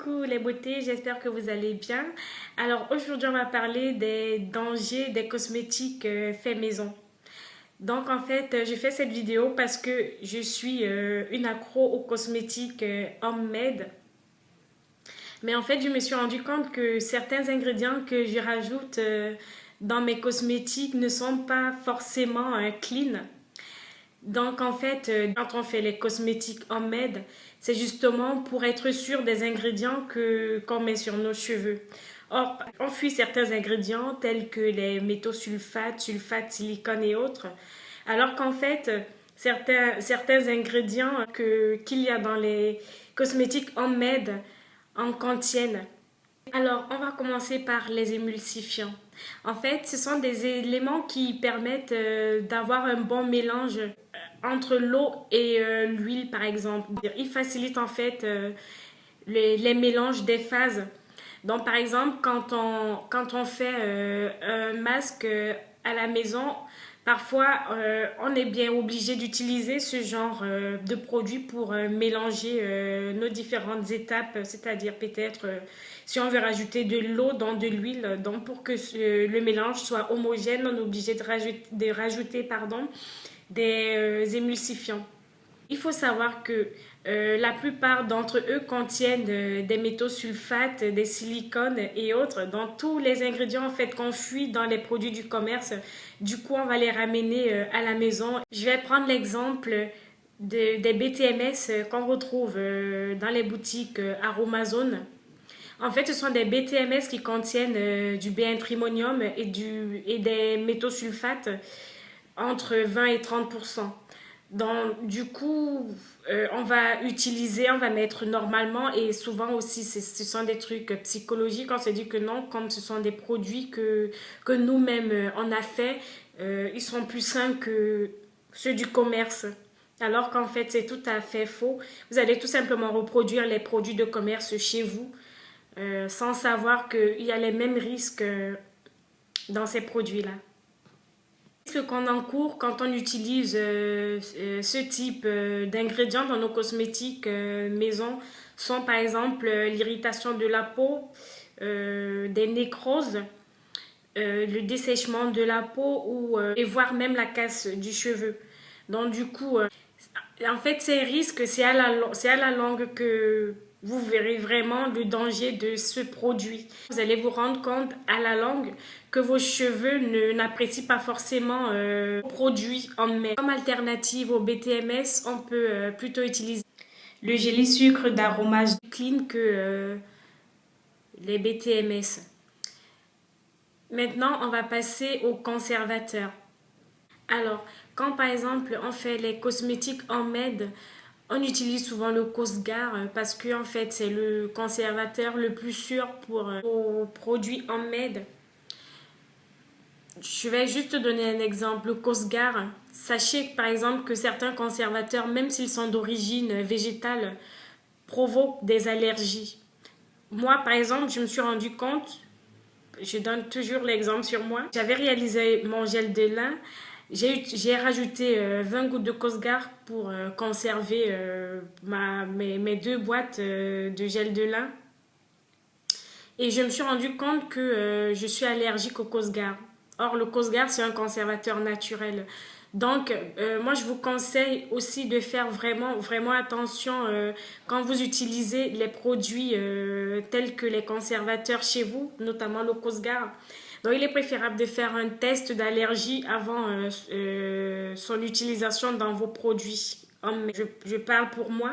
Coucou les beautés, j'espère que vous allez bien. Alors aujourd'hui on va parler des dangers des cosmétiques faits maison. Donc en fait je fais cette vidéo parce que je suis une accro aux cosmétiques homemade. Mais en fait je me suis rendu compte que certains ingrédients que je rajoute dans mes cosmétiques ne sont pas forcément clean. Donc, en fait, quand on fait les cosmétiques homemade, c'est justement pour être sûr des ingrédients qu'on met sur nos cheveux. Or, on fuit certains ingrédients tels que les métaux sulfates, silicone et autres, alors qu'en fait, certains ingrédients qu'il y a dans les cosmétiques homemade en contiennent. Alors, on va commencer par les émulsifiants. En fait, ce sont des éléments qui permettent d'avoir un bon mélange entre l'eau et l'huile, par exemple. Ils facilitent en fait les mélanges des phases. Donc, par exemple, quand on fait un masque à la maison, parfois on est bien obligé d'utiliser ce genre de produit pour mélanger nos différentes étapes, c'est-à-dire peut-être si on veut rajouter de l'eau dans de l'huile, donc pour que le mélange soit homogène, on est obligé de rajouter pardon, des émulsifiants. Il faut savoir que la plupart d'entre eux contiennent des métaux sulfates, des silicones et autres. Donc tous les ingrédients en fait qu'on fuit dans les produits du commerce, du coup on va les ramener à la maison. Je vais prendre l'exemple des BTMS qu'on retrouve dans les boutiques Aromazone. En fait, ce sont des BTMS qui contiennent du B1-trimonium et des métaux sulfates entre 20 et 30%. Donc, du coup, on va mettre normalement et souvent aussi, ce sont des trucs psychologiques. On se dit que non, comme ce sont des produits que nous-mêmes on a fait, ils sont plus sains que ceux du commerce. Alors qu'en fait, c'est tout à fait faux. Vous allez tout simplement reproduire les produits de commerce chez vous sans savoir qu'il y a les mêmes risques dans ces produits-là. Les risques qu'on encourt quand on utilise ce type d'ingrédients dans nos cosmétiques maison sont par exemple l'irritation de la peau, des nécroses, le dessèchement de la peau et voire même la casse du cheveu. Donc du coup, en fait, ces risques, c'est à la longue que vous verrez vraiment le danger de ce produit. Vous allez vous rendre compte à la longue que vos cheveux n'apprécient pas forcément le produit en mai. Comme alternative au BTMS, on peut plutôt utiliser le géli sucre d'aromage clean que les BTMS. Maintenant, on va passer aux conservateurs. Alors, quand par exemple on fait les cosmétiques homemade, on utilise souvent le Cosgar parce que en fait c'est le conservateur le plus sûr pour aux produits homemade. Je vais juste donner un exemple. Le Cosgar, sachez par exemple que certains conservateurs, même s'ils sont d'origine végétale, provoquent des allergies. Moi par exemple, je me suis rendu compte, je donne toujours l'exemple sur moi, j'avais réalisé mon gel de lin. J'ai rajouté 20 gouttes de Cosgar pour conserver mes deux boîtes de gel de lin. Et je me suis rendu compte que je suis allergique au Cosgar. Or, le Cosgar, c'est un conservateur naturel. Donc, moi, je vous conseille aussi de faire vraiment, vraiment attention quand vous utilisez les produits tels que les conservateurs chez vous, notamment le Cosgar. Donc, il est préférable de faire un test d'allergie avant son utilisation dans vos produits. Je parle pour moi.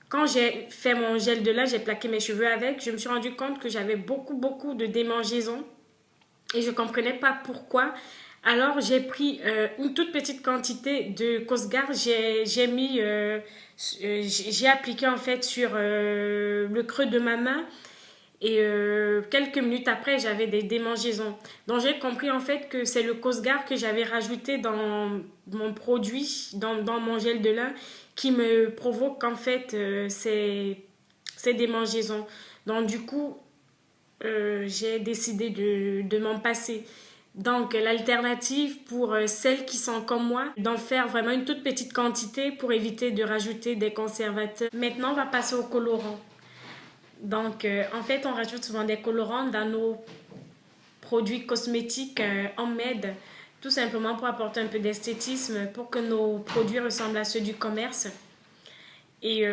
Quand j'ai fait mon gel de lin, j'ai plaqué mes cheveux avec, je me suis rendu compte que j'avais beaucoup, beaucoup de démangeaisons et je ne comprenais pas pourquoi. Alors, j'ai pris une toute petite quantité de Cosgar, j'ai appliqué en fait sur le creux de ma main et quelques minutes après, j'avais des démangeaisons. Donc, j'ai compris en fait que c'est le Cosgar que j'avais rajouté dans mon produit, dans mon gel de lin, qui me provoque en fait ces démangeaisons. Donc, du coup, j'ai décidé de m'en passer. Donc, l'alternative pour celles qui sont comme moi, d'en faire vraiment une toute petite quantité pour éviter de rajouter des conservateurs. Maintenant, on va passer au colorant. Donc, en fait, on rajoute souvent des colorants dans nos produits cosmétiques homemade, tout simplement pour apporter un peu d'esthétisme, pour que nos produits ressemblent à ceux du commerce. Et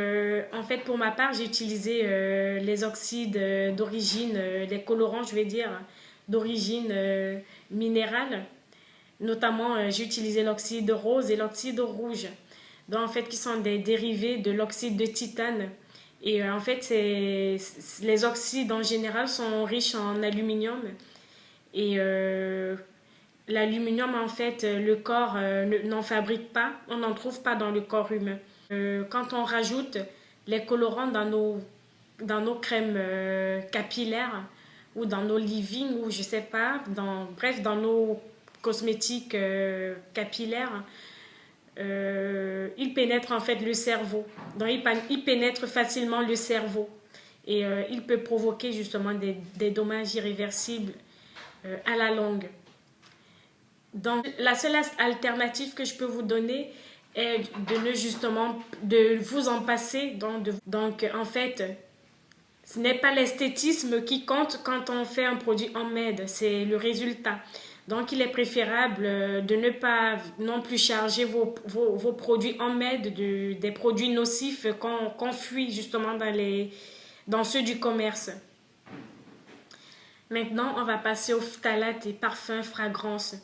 en fait, pour ma part, j'ai utilisé les oxydes d'origine, les colorants, je vais dire, d'origine minérale. Notamment, j'ai utilisé l'oxyde rose et l'oxyde rouge, donc en fait, qui sont des dérivés de l'oxyde de titane. Et en fait, les oxydes en général sont riches en aluminium. Et l'aluminium, en fait, le corps n'en fabrique pas, on n'en trouve pas dans le corps humain. Quand on rajoute les colorants dans nos crèmes capillaires ou dans nos leave-in ou je sais pas, bref, dans nos cosmétiques capillaires, il pénètre en fait le cerveau. Donc il pénètre facilement le cerveau et il peut provoquer justement des dommages irréversibles à la longue. Donc la seule alternative que je peux vous donner est de vous en passer. Donc en fait, ce n'est pas l'esthétisme qui compte quand on fait un produit homemade, c'est le résultat. Donc, il est préférable de ne pas non plus charger vos produits homemade des produits nocifs qu'on fuit justement dans ceux du commerce. Maintenant, on va passer aux phtalates et parfums, fragrances.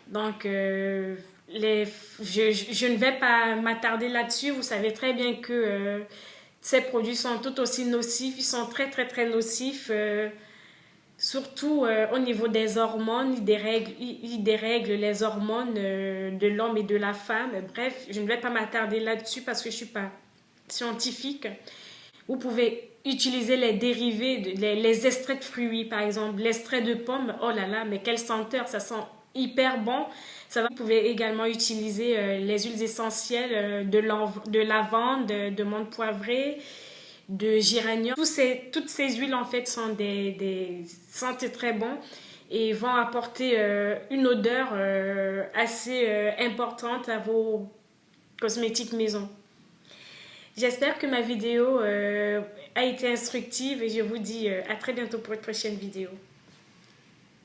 Donc, je ne vais pas m'attarder là-dessus. Vous savez très bien que ces produits sont tout aussi nocifs. Ils sont très, très, très nocifs. Surtout au niveau des hormones, il dérègle les hormones de l'homme et de la femme. Bref, je ne vais pas m'attarder là-dessus parce que je ne suis pas scientifique. Vous pouvez utiliser les dérivés, les extraits de fruits, par exemple, l'extrait de pomme. Oh là là, mais quelle senteur, ça sent hyper bon. Vous pouvez également utiliser les huiles essentielles de lavande, de menthe poivrée, de géranium. Toutes ces huiles en fait sont sentent très bon et vont apporter une odeur assez importante à vos cosmétiques maison. J'espère que ma vidéo a été instructive et je vous dis à très bientôt pour une prochaine vidéo.